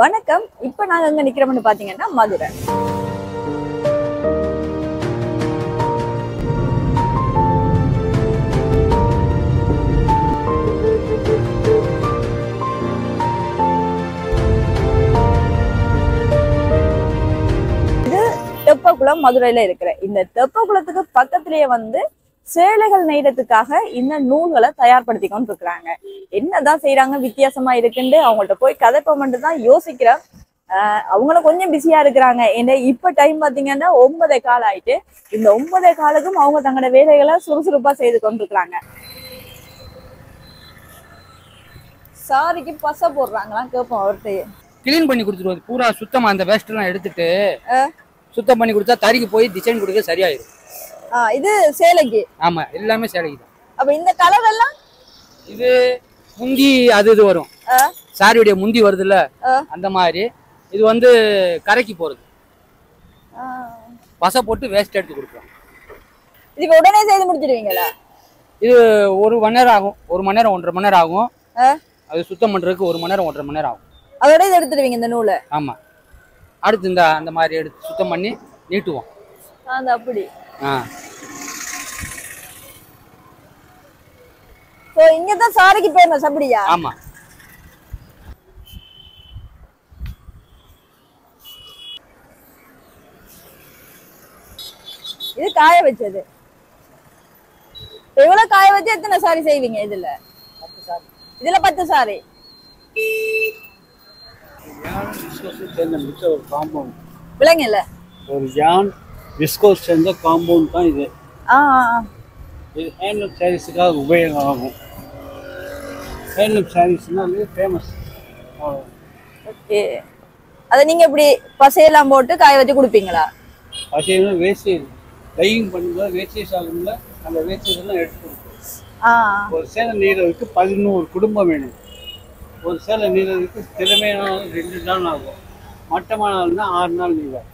வணக்கம். இப்ப நாங்க எங்க நிக்கிறோம்னு பாத்தீங்கன்னா மதுரை. இது தெப்பக்குளம் மதுரையில இருக்கிற இந்த தெப்பக்குளத்துக்கு பக்கத்திலேயே சேலைகள் நெய்யறதுக்காக இந்த நூல்களை தயார்படுத்தி கொண்டு இருக்கிறாங்க. என்னதான் செய்யறாங்க வித்தியாசமா இருக்குன்னு அவங்கள்ட்ட போய் கதைப்போம்னு தான் யோசிக்கிறேன். அவங்கள கொஞ்சம் பிஸியா இருக்கிறாங்க. ஏன்னா இப்ப டைம் பாத்தீங்கன்னா 9 கால் ஆயிட்டு. இந்த 9 காலுக்கும் அவங்க தங்களோட வேலைகளை சுறுசுறுப்பா செய்து கொண்டிருக்கிறாங்க. சாரிக்கு பச போடுறாங்களாம் கேட்போம் அவர்கிட்ட. கிளீன் பண்ணி கொடுத்துருவோம். பூரா சுத்தமா அந்த வேஸ்ட் எல்லாம் எடுத்துட்டு சுத்தம் பண்ணி கொடுத்தா தறிக்கு போய் டிசைன் கொடுக்க சரியாயிடும். இது சேலைக்கு. ஆமா, எல்லாமே சேலைக்கு தான். அப்ப இந்த கலர் எல்லாம் இது முந்தி அது இது வரும். சாரியுடைய முந்தி வருதுல்ல, அந்த மாதிரி இது கரைக்கு போறது. பசை போட்டு வேஸ்ட் எடுத்து கொடுக்குறோம். இது உடனே செய்து முடிச்சிடுவீங்களா? இது 1 மணி நேரம் ஆகும். 1 மணி நேரம் 1.5 மணி நேரம் ஆகும். அது சுத்தம் பண்றதுக்கு 1 மணி நேரம் 1.5 மணி நேரம் ஆகும். அதோட இதை எடுத்துடுவீங்க இந்த நூலை? ஆமா, அடுத்து அந்த மாதிரி எடுத்து சுத்தம் பண்ணி நீட்டுவோம். அப்படி. இங்கதான் சாரிக்கு பேமஸ் அப்படியா? ஆமா. இது காய வச்சது. எவ்வளவு காய வச்சு எத்தனை சாரி செய்வீங்க? இதுல 10 சாரி. இதுல 10 சாரி. விலங்குல ஒரு ஜான் விஸ்கோஸ் சேர்ந்த காம்பவுண்ட் தான் இது. இது ஹேண்ட்லூம் சாரீஸுக்காக உபயோகம் ஆகும். ஹேண்ட்லூம் சாரீஸ்னாலே ஃபேமஸ். ஓகே. அதை நீங்க இப்படி பசையெல்லாம் போட்டு காய வச்சு கொடுப்பீங்களா? பசையில வேஸ்டேஜ் டையிங் பண்ணும்போது வேஸ்டேஜ் ஆகும்ல, அந்த வேஸ்டேஜ் எல்லாம் எடுத்து கொடுப்போம். ஒரு சேலை நெய்கிறதுக்கு 11 குடும்பம் வேணும். ஒரு சேலை நெய்கிறதுக்கு திறமையான 2 நாள் ஆகும். மட்டமான நாள்னா 6 நாள் நெய்வார்.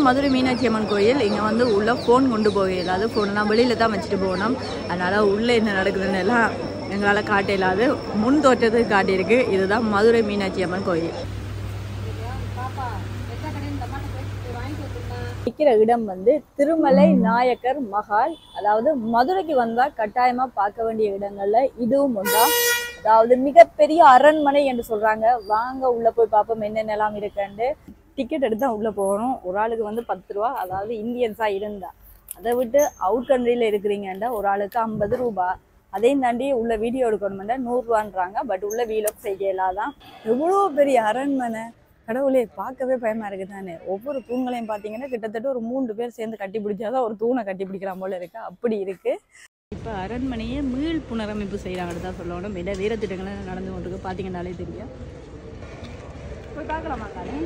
மதுரை மீனாட்சி அம்மன் கோயில். இங்கே உள்ள ஃபோன் கொண்டு போக இயலாது. ஃபோனெல்லாம் வெளியில தான் வச்சுட்டு போகணும். அதனால உள்ள என்ன நடக்குதுன்னு எல்லாம் எங்களால் காட்ட இயலாது. முன் தோற்றத்துக்கு காட்டியிருக்கு. இதுதான் மதுரை மீனாட்சி அம்மன் கோயில். நிற்கிற இடம் திருமலை நாயக்கர் மஹால். அதாவது மதுரைக்கு வந்தா கட்டாயமா பார்க்க வேண்டிய இடங்கள்ல இதுவும் ஒன்றா. அதாவது மிகப்பெரிய அரண்மனை என்று சொல்றாங்க. வாங்க உள்ள போய் பார்ப்போம் என்னென்னலாம் இருக்குன்னு. டிக்கெட் எடுத்து தான் உள்ளே போகணும். ஒரு ஆளுக்கு 10 ரூபா. அதாவது இந்தியன்ஸாக இருந்தா. அதை விட்டு அவுட் கண்ட்ரியில் இருக்கிறீங்கன்னா ஒரு ஆளுக்கு 50 ரூபா. அதையும் தாண்டி உள்ள வீடியோ எடுக்கணுமெண்டா 100 ரூபான்றாங்க. பட் உள்ள வீலோக் செய்யலாதான். எவ்வளோ பெரிய அரண்மனை! கடவுளே, பார்க்கவே பயமா இருக்கு தானே. ஒவ்வொரு தூண்களையும் பார்த்தீங்கன்னா கிட்டத்தட்ட ஒரு 3 பேர் சேர்ந்து கட்டி பிடிச்சாதான் ஒரு தூணை கட்டி பிடிக்கலாம் போல இருக்கு. அப்படி இருக்கு. இப்போ அரண்மனையை மீள் புனரமைப்பு செய்கிறாங்கன்னு தான் சொல்லணும். மிக வீரத்திட்டங்களை நடந்து கொண்டிருக்கு. பார்த்தீங்கன்னாலே தெரியும். போய் பார்க்கலாமா காலே?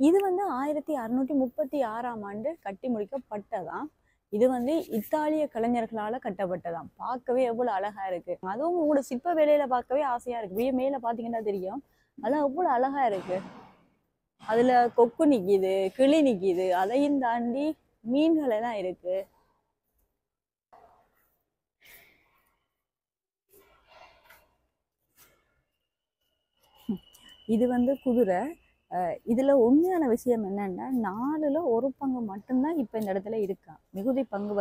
இது 1636ஆம் ஆண்டு கட்டி முடிக்கப்பட்டதாம். இது இத்தாலிய கலைஞர்களால கட்டப்பட்டதாம். பார்க்கவே எவ்வளவு அழகா இருக்கு. அதுவும் உங்களோட சிற்ப வேலையில பார்க்கவே ஆசையா இருக்கு. மேல பாத்தீங்கன்னா தெரியும். அதெல்லாம் எவ்வளவு அழகா இருக்கு. அதுல கொக்கு நிக்குது, கிளி நிக்குது. அதையும் தாண்டி மீன்கள் எல்லாம் இருக்கு. இது குதிரை. இதுல உண்மையான விஷயம் என்னன்னா 4ல் 1 பங்கு மட்டும்தான் இப்ப இந்த இடத்துல இருக்கா. மிகுதி பங்கு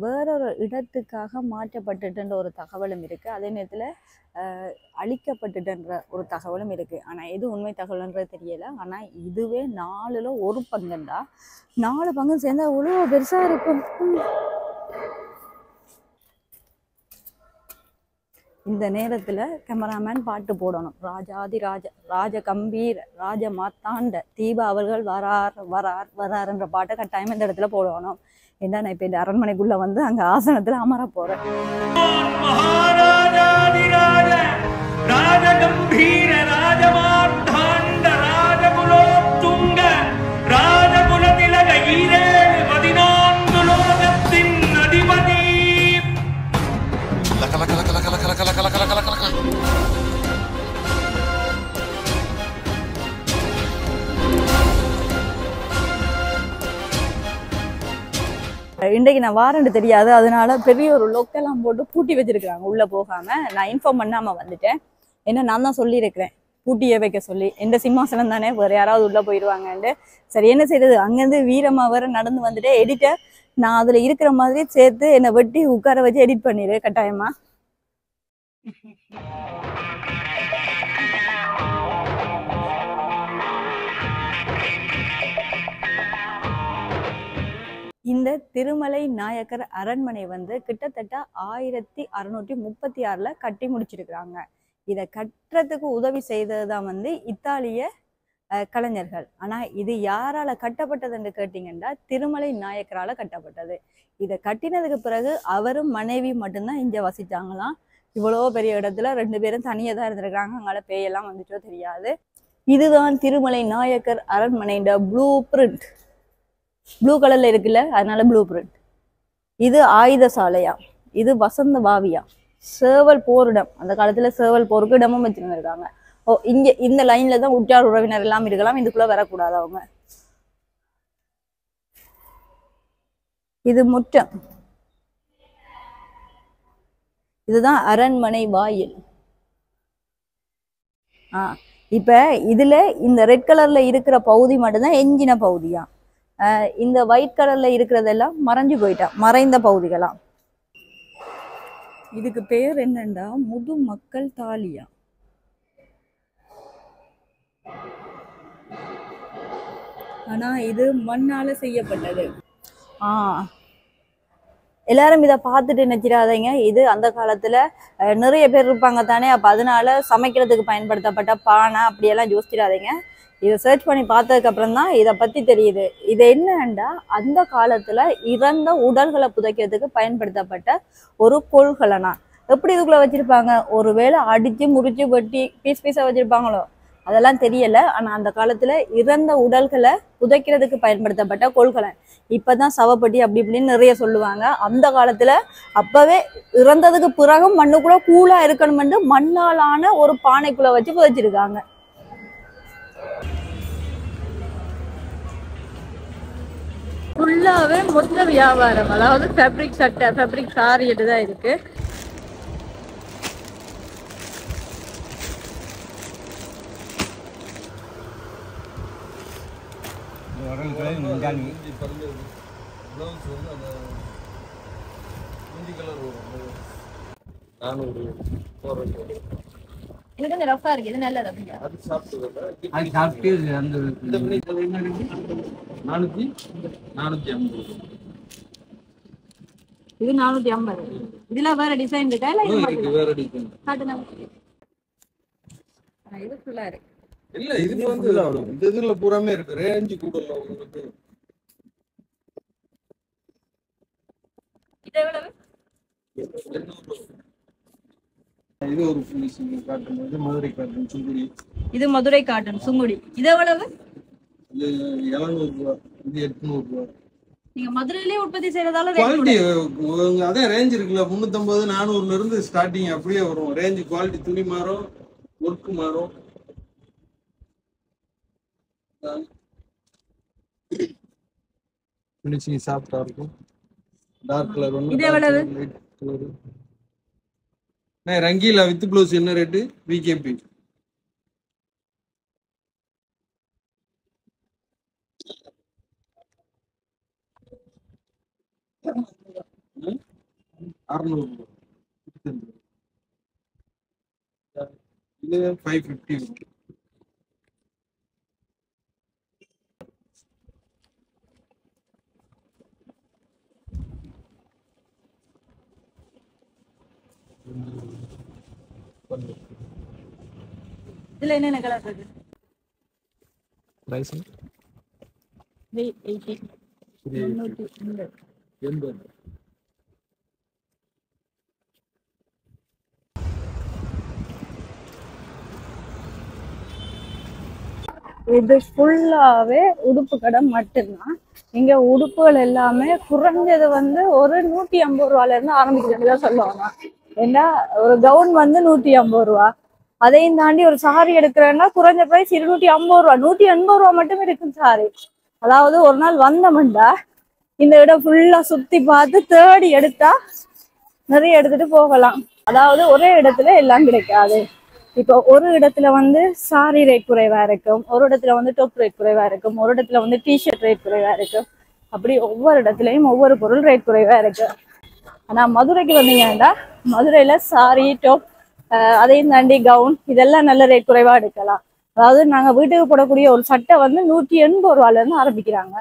வேறொரு இடத்துக்காக மாற்றப்பட்டுன்ற ஒரு தகவலும் இருக்கு. அதே நேரத்துல அழிக்கப்பட்டுன்ற ஒரு தகவலும் இருக்கு. ஆனா எது உண்மை தகவல்ன்றது தெரியல. ஆனா இதுவே 4ல் 1 பங்குண்டா. 4 பங்கு சேர்ந்தா அவ்வளோ பெருசா இருக்கும். இந்த நேரத்துல கேமராமேன் பாட்டு போடணும். ராஜாதி ராஜ கம்பீர ராஜ மாத்தாண்ட தீபா அவர்கள் வராருன்ற பாட்டை கட்டாயம் இந்த இடத்துல போடணும். ஏன்னா நான் இப்ப இந்த அரண்மனைக்குள்ள அங்க ஆசனத்துல அமர போறேன். ராஜகுல திலக ஈரே 14 லோகத்தின் இன்றைக்கு நான் வாரண்டு தெரியாது, அதனால பெரிய ஒரு லொக்கெல்லாம் போட்டு பூட்டி வச்சிருக்காங்க உள்ள போகாம. நான் இன்ஃபார்ம் பண்ணாம வந்துட்டேன். ஏன்னா நான் தான் சொல்லியிருக்கிறேன் பூட்டியே வைக்க சொல்லி, எந்த சிம்மாசனம் தானே வேற யாராவது உள்ள போயிடுவாங்கன்ட்டு. சரி என்ன செய்யறது, அங்கேருந்து வீரமா வேற நடந்து வந்துட்டு எடிட்டர் நான் அதுல இருக்கிற மாதிரி சேர்த்து என்னை வெட்டி உட்கார வச்சு எடிட் பண்ணிடு கட்டாயமா. இந்த திருமலை நாயக்கர் அரண்மனை வந்து கிட்டத்தட்ட 1636 கட்டி முடிச்சிருக்கிறாங்க. இதை கட்டுறதுக்கு உதவி செய்ததுதான் வந்து இத்தாலிய கலைஞர்கள். ஆனா இது யாரால கட்டப்பட்டதுன்னு கேட்டீங்கன்னா திருமலை நாயக்கரால கட்டப்பட்டது. இதை கட்டினதுக்கு பிறகு அவரும் மனைவி மட்டும்தான் இங்க வசிச்சாங்களாம். இவ்வளோ பெரிய இடத்துல 2 பேரும் தனியா தான் இருந்திருக்காங்க. அங்கால பேயெல்லாம் வந்துச்சோ தெரியாது. இதுதான் திருமலை நாயக்கர் அரண்மனையோட ப்ளூ பிரிண்ட். ப்ளூ கலர்ல இருக்குல்ல, அதனால ப்ளூ பிரிண்ட். இது ஆயுத சாலையா, இது வசந்த பாவியா, சேவல் போரிடம். அந்த காலத்துல சேவல் போருக்கு இடமும் வச்சிருந்திருக்காங்க. ஓ, இங்க இந்த லைன்ல தான் உற்றார் உறவினர் எல்லாம் இருக்கலாம், இதுக்குள்ள வரக்கூடாது அவங்க. இது முற்றம். இதுதான் அரண்மனை வாயில். இப்ப இதுல இந்த ரெட் கலர்ல இருக்கிற பகுதி மட்டும்தான் எஞ்சின பகுதியா. இந்த ஒயிட் கலர்ல இருக்கிறதெல்லாம் மறைஞ்சு போயிட்டா, மறைந்த பகுதிகளாம். இதுக்கு பேர் என்னண்டா முது மக்கள் தாலியா. ஆனா இது மண்ணால செய்யப்பட்டது. எல்லாரும் இதை பார்த்துட்டு நினைச்சிடாதீங்க, இது அந்த காலத்துல நிறைய பேர் இருப்பாங்க தானே, அப்ப அதனால சமைக்கிறதுக்கு பயன்படுத்தப்பட்ட பானை அப்படியெல்லாம் யோசிச்சிடாதீங்க. இதை சர்ச் பண்ணி பார்த்ததுக்கு அப்புறம் தான் இதை பத்தி தெரியுது. இது என்னன்னா அந்த காலத்துல இறந்த உடல்களை புதைக்கிறதுக்கு பயன்படுத்தப்பட்ட ஒரு கொள்கலனா. எப்படி இதுக்குள்ள வச்சிருப்பாங்க, ஒருவேளை அடிச்சு முறிச்சு வெட்டி பீஸ் பீஸா வச்சிருப்பாங்களோ அதெல்லாம் தெரியல. ஆனா அந்த காலத்துல இறந்த உடல்களை புதைக்கிறதுக்கு பயன்படுத்தப்பட்ட கொள்கலன். இப்பதான் சவப்பட்டி அப்படி இப்படின்னு நிறைய சொல்லுவாங்க. அந்த காலத்துல அப்பவே இறந்ததுக்கு பிறகும் மண்ணுக்குள்ள கூலா இருக்கணும்னு மண்ணாலான ஒரு பானைக்குள்ள வச்சு புதைச்சிருக்காங்க. ஃபுல்லாவே மொத்த வியாபாரம், அதாவது ஃபேப்ரிக் சட்டை, ஃபேப்ரிக் சாரி தான் இருக்கு. எனக்கு கொஞ்சம் ரஃபா இருக்கு, இது நல்லது அப்படியா? அது சாப்பிட்டு அந்த இந்த என்ன 450. இது 450. இதுல வேற டிசைன் இருக்கா இல்ல இது வேற டிசைன் காட்டுங்க. இது ஃபுல்லா இருக்கு. இல்ல இது வந்து இந்த இதுல பூராமே இருக்கு, ரேஞ்ச் கூடல உங்களுக்கு. இது எவ்வளவு? இது ஒரு ஃபினிஷிங் காட்டன், இது மதுரை காட்டன் சுங்குடி. இது மதுரை காட்டன் சுங்குடி. இது எவ்வளவு? இது 700 ரூபாய், இது 800 ரூபாய். நீங்க மதுரையிலே உற்பத்தி செய்யறதால குவாலிட்டி அதே ரேஞ்ச் இருக்குல்ல, 350 400ல இருந்து ஸ்டார்டிங் அப்படியே வரும். ரேஞ்ச் குவாலிட்டி, துணி மாறும், ஒர்க் மாறும். ஃபினிஷிங் சாஃப்ட்டா இருக்கும். டார்க் கலர் ஒன்று, இது எவ்வளவு? Light colour. Rangeela with blouse என்ன ரேட்டு? விகேபி. இது 550. இதுல என்னென்ன கலர் இருக்கு? பிரைஸ் 380. 380. இது ஃபுல்லாவே உடுப்பு கடை மட்டும்தான். இங்க உடுப்புகள் எல்லாமே குறைஞ்சது வந்து ஒரு 150 ரூபாயில இருந்து ஆரம்பிக்கிறதா சொல்லுவாங்க. ஏன்னா ஒரு கவுன் வந்து 150 ரூபா, அதையும் தாண்டி ஒரு சாரி எடுக்கிறேன்னா குறைஞ்ச பிரைஸ் 250 ரூபா, 180 ரூபா மட்டுமே இருக்கு சாரி. அதாவது ஒரு நாள் வந்தோம்டா இந்த இடம் ஃபுல்லா சுத்தி பார்த்து தேடி எடுத்தா நிறைய எடுத்துட்டு போகலாம். அதாவது ஒரே இடத்துல எல்லாம் கிடைக்காது. இப்போ ஒரு இடத்துல வந்து சாரி ரேட் குறைவா இருக்கும், ஒரு இடத்துல வந்து டாப் ரேட் குறைவா இருக்கும், ஒரு இடத்துல வந்து டிஷர்ட் ரேட் குறைவா இருக்கும். அப்படி ஒவ்வொரு இடத்துலயும் ஒவ்வொரு பொருள் ரேட் குறைவா இருக்கு. ஆனா மதுரைக்கு வந்தீங்கன்னா மதுரையில சாரி டாப் அதையும் தாண்டி கவுன் இதெல்லாம் நல்ல ரேட் குறைவா எடுக்கலாம். அதாவது நாங்க வீட்டுக்கு போடக்கூடிய ஒரு சட்டை வந்து 180 ரூபாயில இருந்து ஆரம்பிக்கிறாங்க.